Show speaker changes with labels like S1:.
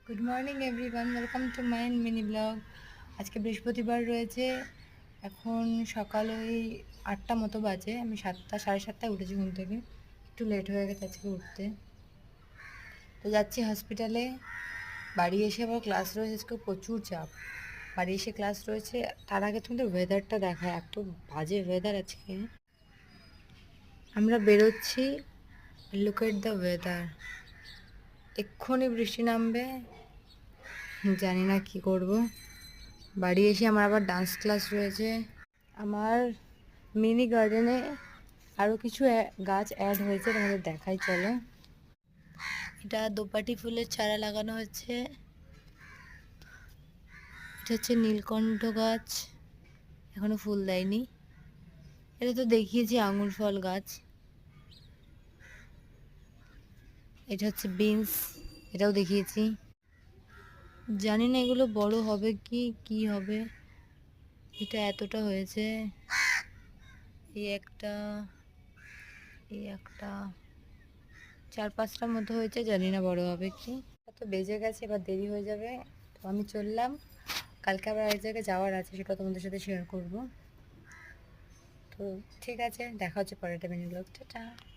S1: Good morning everyone, welcome to my mini blog. আজকে বৃহস্পতিবার রয়েছে। এখন সকাল ওই 8টা মতো বাজে। আমি 7টা সাড়ে 7টায় উঠেছি ঘুম থেকে, একটু লেট হয়ে গেছে আজকে উঠতে। তো যাচ্ছি হসপিটালে। বাড়ি এসে আবার ক্লাস রয়েছে, আজকে প্রচুর চাপ। বাড়ি এসে ক্লাস রয়েছে। তার আগে তোমাদের ওয়েদারটা দেখায়, এত বাজে ওয়েদার আজকে। আমরা বেরোচ্ছি, লুক এট দ্য ওয়েদার। এক্ষুনি বৃষ্টি নামবে, জানি না কি করব। বাড়ি এসে আমার আবার ডান্স ক্লাস রয়েছে। আমার মিনি গার্ডেনে আরও কিছু গাছ অ্যাড হয়েছে, তোমাদের দেখাই চলো। এটা দোপাটি ফুলের চারা লাগানো হচ্ছে। এটা হচ্ছে নীলকণ্ঠ গাছ, এখনো ফুল দেয়নি। এটা তো দেখিয়েছি আঙুর ফল গাছ। এটা হচ্ছে বিনস, এটাও দেখিয়েছি। জানি না এগুলো বড় হবে কি কি হবে। এটা এতটা হয়েছে, এই একটা, এই একটা, 4-5টার মতো হয়েছে, জানি না বড় হবে কি। তো বেজে গেছে, এবার দেরি হয়ে যাবে। তো আমি চললাম, কালকে আবার এক জায়গায় যাওয়ার আছে, সেটা তোমাদের সাথে শেয়ার করব। তো ঠিক আছে, দেখা হচ্ছে পরের একটা মিনি ব্লগ। টাটা।